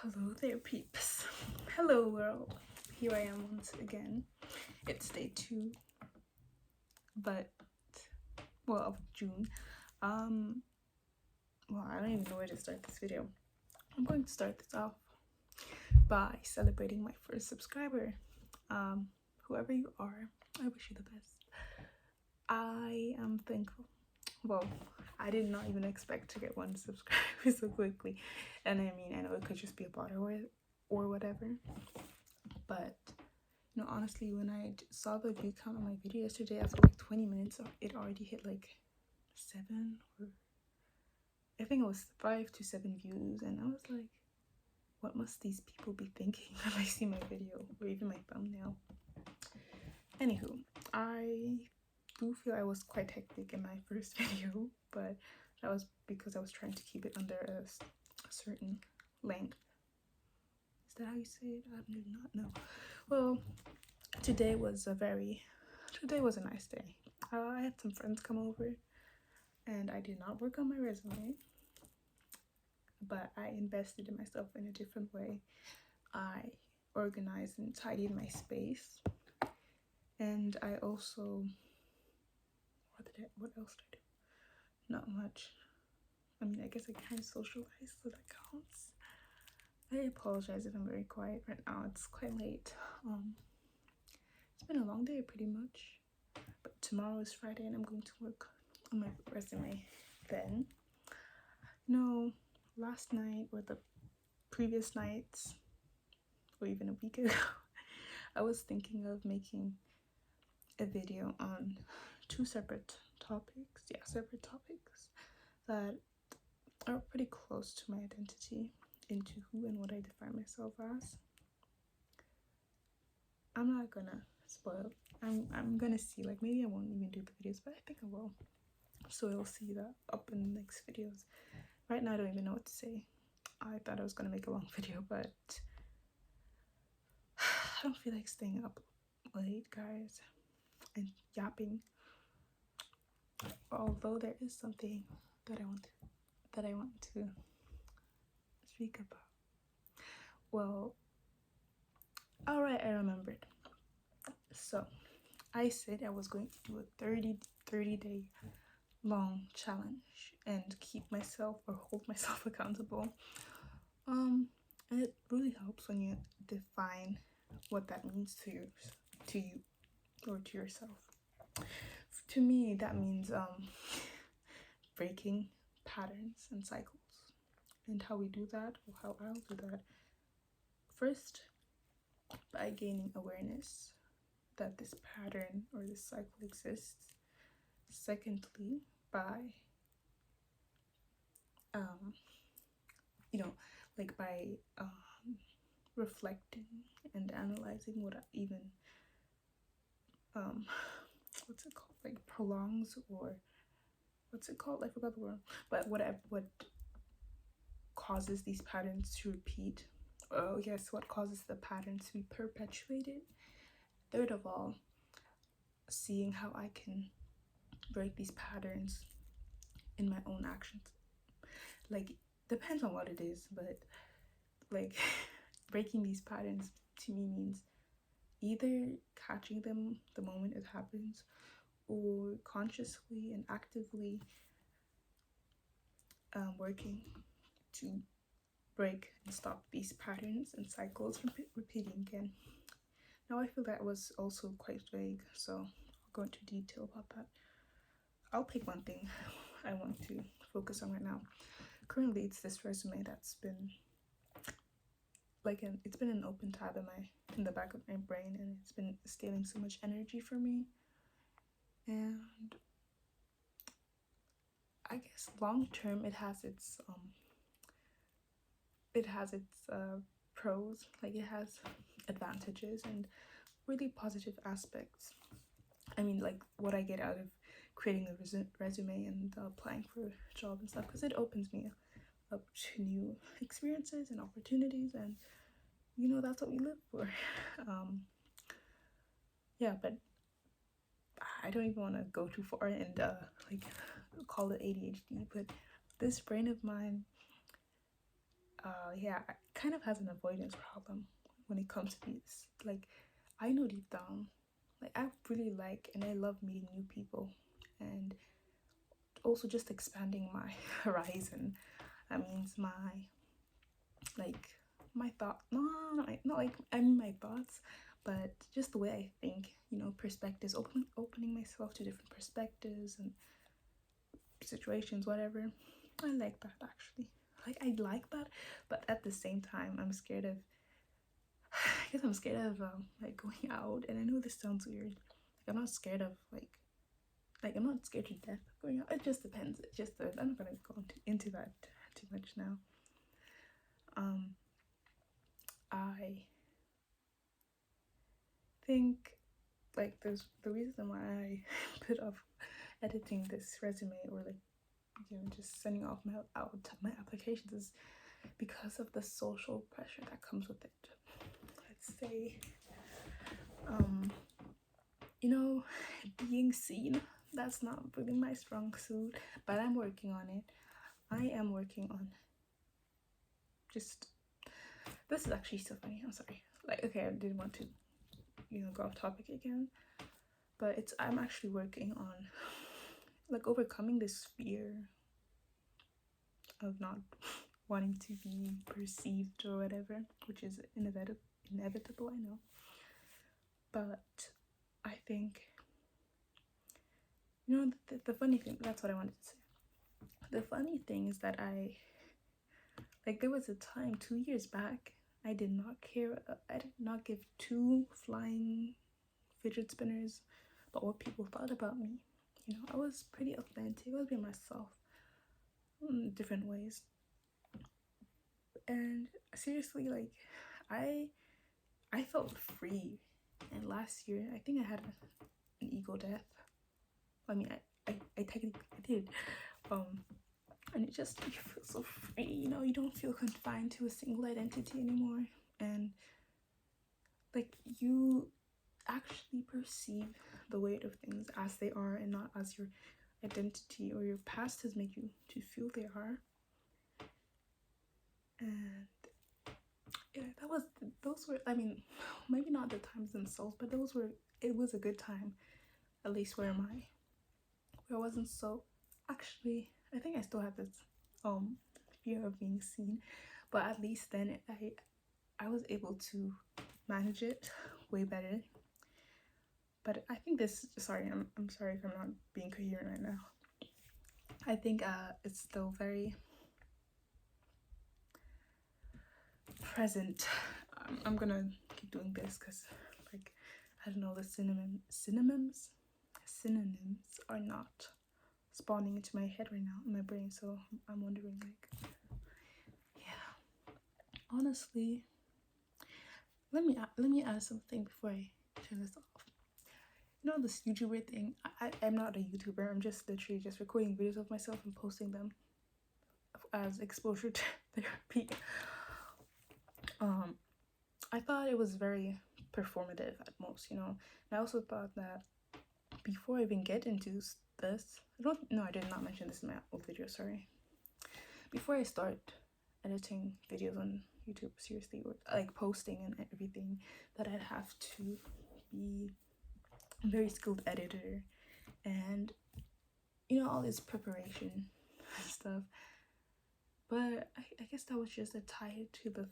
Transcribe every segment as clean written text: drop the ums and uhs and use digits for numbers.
Hello there, peeps. Hello, world. Here I am once again. It's day 2, of June. I don't even know where to start this video. I'm going to start this off by celebrating my first subscriber. Whoever you are, I wish you the best. I am thankful. Well, I did not even expect to get 1 subscriber so quickly. And I mean, I know it could just be a bot or whatever. But, honestly, when I saw the view count on my video yesterday, after like 20 minutes, it already hit like 7 or I think it was 5 to 7 views. And I was like, what must these people be thinking when they see my video or even my thumbnail? Anywho, I do feel I was quite hectic in my first video, but that was because I was trying to keep it under a certain length. Is that how you say it? I do not know. Well, today was a nice day. I had some friends come over and I did not work on my resume, but I invested in myself in a different way. I organized and tidied my space, and I also, what else did I do? Not much. I mean, I guess I kind of socialized, so that counts. I apologize if I'm very quiet right now. It's quite late. It's been a long day pretty much, but tomorrow is Friday and I'm going to work on my resume then. Last night or the previous nights or even a week ago, I was thinking of making a video on 2 separate topics that are pretty close to my identity, into who and what I define myself as. I'm not gonna spoil. I'm gonna see, like, maybe I won't even do the videos, but I think I will. So you'll see that up in the next videos. Right now I don't even know what to say. I thought I was gonna make a long video, but I don't feel like staying up late, guys, and yapping. Although there is something that I want to speak about. Well, all right, I remembered. So I said I was going to do a 30-day long challenge and keep myself or hold myself accountable. And it really helps when you define what that means to you or to yourself. To me, that means breaking patterns and cycles. And how we do that, or how I'll do that, first by gaining awareness that this pattern or this cycle exists. Secondly, by reflecting and analyzing what even what's it called, like prolongs, or what's it called, I forgot the word, but what causes these patterns to repeat. What causes the patterns to be perpetuated. Third of all, seeing how I can break these patterns in my own actions. Like, depends on what it is, but like breaking these patterns to me means either catching them the moment it happens, or consciously and actively working to break and stop these patterns and cycles from repeating again. Now, I feel that was also quite vague, so I'll go into detail about that. I'll pick one thing I want to focus on right now. Currently, it's this resume that's been it's been an open tab in the back of my brain, and it's been stealing so much energy from me. And I guess long term, it has its pros. Like, it has advantages and really positive aspects. I mean, like, what I get out of creating a resume and applying for a job and stuff, because it opens me up to new experiences and opportunities, and that's what we live for. But I don't even want to go too far and call it ADHD, but this brain of mine yeah, kind of has an avoidance problem when it comes to these. Like, I know deep down, like, I really like and I love meeting new people, and also just expanding my horizon. That means like my thought, not like I mean my thoughts, but just the way I think. Perspectives, opening myself to different perspectives and situations, whatever. I like that actually. Like, I like that, but at the same time, I'm scared of. I guess I'm scared of like going out, and I know this sounds weird. Like, I'm not scared of like I'm not scared to death of going out. It just depends. I'm not gonna go into that too much now. I think like there's the reason why I put off editing this resume, or like just sending off my applications, is because of the social pressure that comes with it. Let's say, being seen, that's not really my strong suit, but I'm working on it. I am working on just, this is actually so funny, I'm sorry. Like, okay, I didn't want to, go off topic again, but I'm actually working on like overcoming this fear of not wanting to be perceived or whatever, which is inevitable, I know. But I think, the funny thing, that's what I wanted to say. The funny thing is that there was a time 2 years back, I did not care, I did not give two flying fidget spinners about what people thought about me. I was pretty authentic, I was being myself in different ways. And seriously, like, I felt free. And last year, I think I had an ego death. I mean, I technically did. And you feel so free, you don't feel confined to a single identity anymore. And like, you actually perceive the weight of things as they are, and not as your identity or your past has made you to feel they are. And yeah, those were, I mean, maybe not the times themselves, but it was a good time, at least where I wasn't so, actually, I think I still have this fear of being seen, but at least then I was able to manage it way better. But I think I'm sorry if I'm not being coherent right now. I think it's still very present. I'm gonna keep doing this because, like, I don't know, the synonyms are not spawning into my head right now, in my brain. So I'm wondering, like, yeah. Honestly, let me add something before I turn this off. This YouTuber thing. I'm not a YouTuber. I'm just literally just recording videos of myself and posting them as exposure therapy. I thought it was very performative at most, And I also thought that before I even get into this, I did not mention this in my old video, sorry. Before I start editing videos on YouTube, seriously, or like posting and everything, that I'd have to be a very skilled editor and all this preparation and stuff. But I guess that was just a tie to the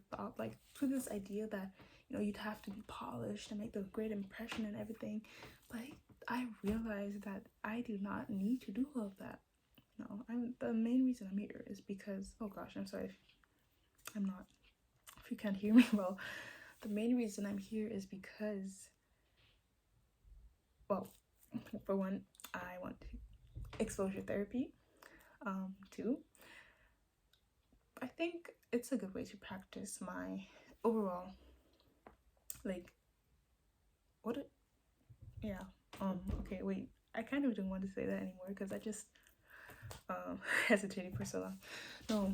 thought, like, to this idea that you'd have to be polished and make a great impression and everything. But I realized that I do not need to do all of that. The main reason I'm here is because, oh gosh, I'm sorry if you can't hear me well. The main reason I'm here is because, well, for one, I want exposure therapy. Two, I think it's a good way to practice my overall, like, okay, wait, I kind of don't want to say that anymore because I just hesitated for so long. No,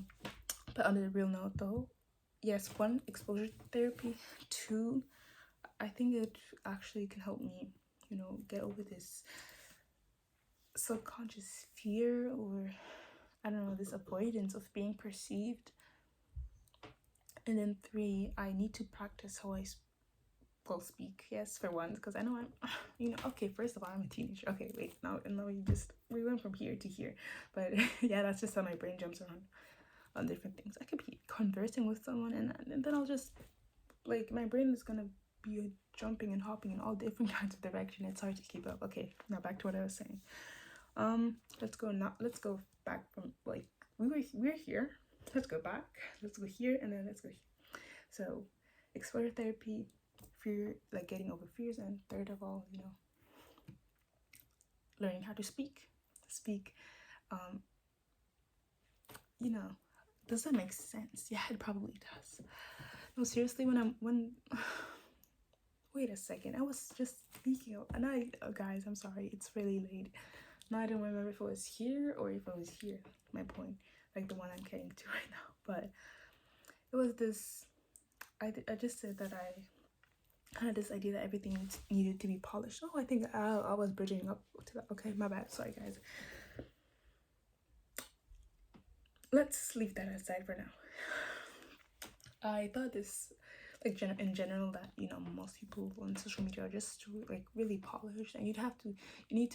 but on the real note though, yes, one, exposure therapy. Two, I think it actually can help me, get over this subconscious fear or I don't know, this avoidance of being perceived. And then 3, I need to practice how I will speak. Yes, for once, because I know I'm, okay, first of all, I'm a teenager. Okay, wait, now we went from here to here. But yeah, that's just how my brain jumps around on different things. I could be conversing with someone, and then I'll just, like, my brain is gonna be jumping and hopping in all different kinds of direction. It's hard to keep up. Okay, now back to what I was saying. Let's go back from, like, we're here. Let's go back. Let's go here, and then let's go here. So, exposure therapy, fear, like getting over fears, and third of all, learning how to speak. Um, does that make sense? Yeah, it probably does. No, seriously, when wait a second, I was just speaking of, and guys, I'm sorry, it's really late. Now I don't remember if it was here or if it was here. My point, like the one I'm getting to right now. But it was this. I just said that I had this idea that everything needed to be polished. Oh, I think I was bridging up to that. Okay, my bad. Sorry, guys. Let's leave that aside for now. I thought this, like, in general, that most people on social media are just like really polished, and you need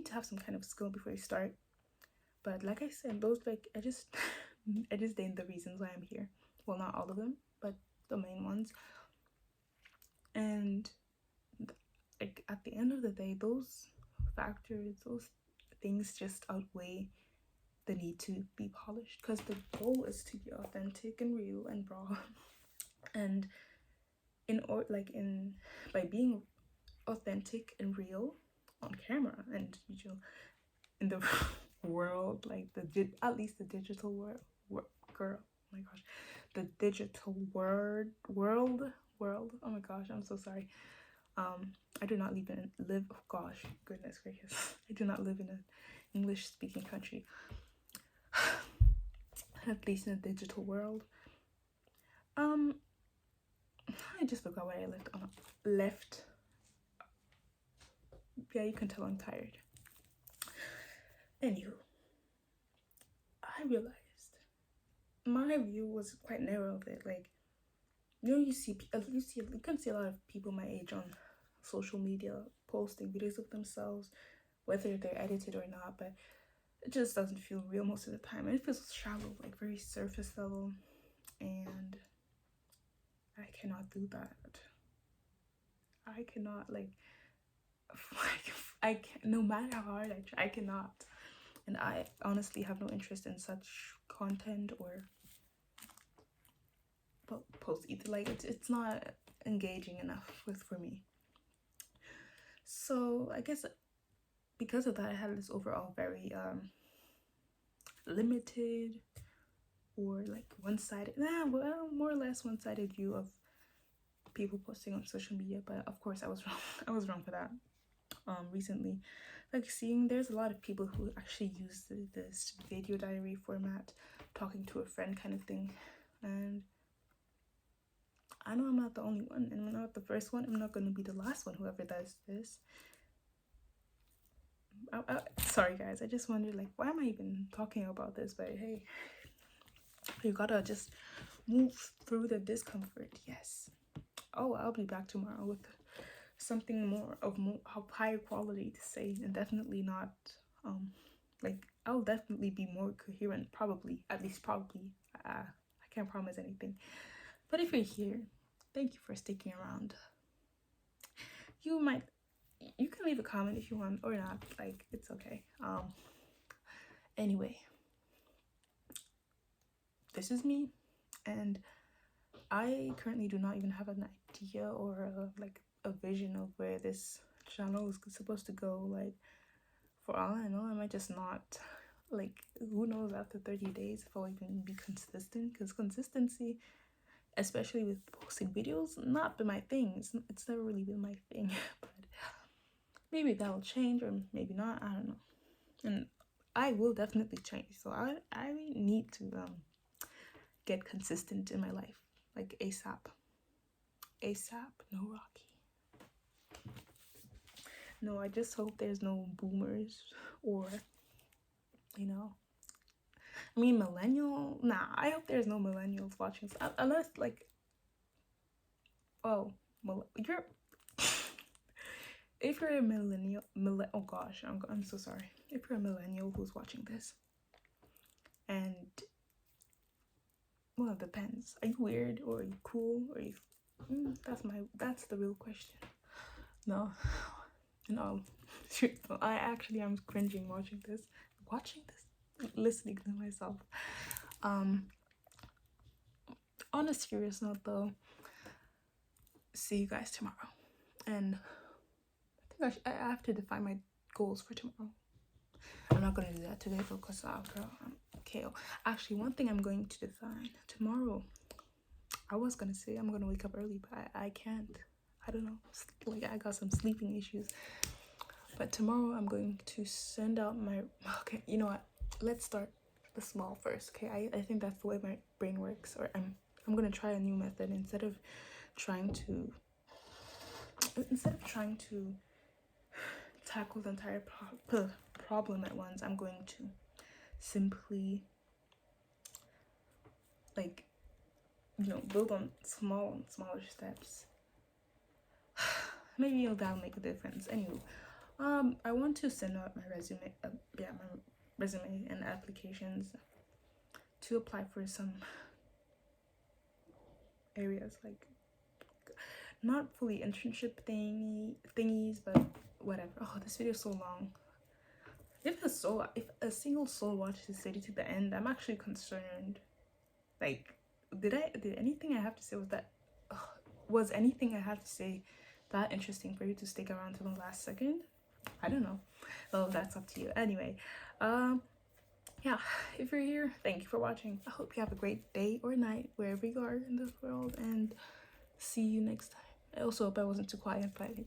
to have some kind of skill before you start. But like I said, those, like, I just named the reasons why I'm here. Well, not all of them, but the main ones. And like at the end of the day, those factors, those things just outweigh the need to be polished, because the goal is to be authentic and real and raw. And by being authentic and real on camera and in the world, like at least the digital girl, oh my gosh, the digital world. Oh my gosh, I'm so sorry. I do not live. Oh gosh, goodness gracious, I do not live in an English speaking country. At least in the digital world. I just forgot what I left. Yeah, you can tell I'm tired. Anywho, I realized my view was quite narrow of it. Like, you can see a lot of people my age on social media posting videos of themselves, whether they're edited or not, but it just doesn't feel real most of the time, and it feels shallow, like very surface level, and I cannot do that. I cannot, I can't, no matter how hard I try, I cannot. And I honestly have no interest in such content or post either. Like, it's not engaging enough for me. So I guess because of that, I had this overall very limited, or like one-sided, more or less one-sided view of people posting on social media. But of course I was wrong. I was wrong for that. Recently, like, seeing there's a lot of people who actually use this video diary format, talking to a friend kind of thing, and I know I'm not the only one, and I'm not the first one. I'm not going to be the last one, whoever does this. Sorry guys, I just wondered, like, why am I even talking about this? But hey, you gotta just move through the discomfort. Yes. Oh, I'll be back tomorrow with something more higher quality to say, and definitely not like, I'll definitely be more coherent, probably. I can't promise anything, but if you're here, thank you for sticking around. You can leave a comment if you want or not, like, it's okay. Anyway, this is me, and I currently do not even have an idea or a vision of where this channel is supposed to go. Like, for all I know, I might just not, like, who knows after 30 days if I'll even be consistent, because consistency, especially with posting videos, not been my thing. It's never really been my thing. But maybe that'll change, or maybe not, I don't know. And I will definitely change, so I need to get consistent in my life, like ASAP. No Rocky. No, I just hope there's no boomers or you know. I mean, millennial? Nah, I hope there's no millennials watching this. Unless, like, oh, you're. If you're a millennial, oh gosh, I'm so sorry. If you're a millennial who's watching this, and well, it depends. Are you weird or are you cool or are you? That's the real question. No, no. I actually am cringing watching this, listening to myself. On a serious note, though, see you guys tomorrow, and I think I have to define my goals for tomorrow. I'm not gonna do that today because girl, I'm KO. Actually, one thing I'm going to define tomorrow. I was gonna say I'm gonna wake up early, but I can't. I don't know. Like I got some sleeping issues. But tomorrow I'm going to send out my. Okay, you know what? Let's start the small first. Okay, I think that's the way my brain works. Or I'm gonna try a new method instead of trying to tackle the entire problem at once. I'm going to simply like build on smaller steps. Maybe that'll make a difference. Anyway, I want to send out my resume. My resume and applications to apply for some areas, like not fully internship thingies, but whatever. Oh, this video is so long. If a single soul watches this video to the end, I'm actually concerned. Like, did anything I have to say was anything I have to say that interesting for you to stick around to the last second? I don't know. Well, that's up to you. Anyway, yeah, if you're here, thank you for watching. I hope you have a great day or night wherever you are in this world, and see you next time. I also hope I wasn't too quiet, but yeah.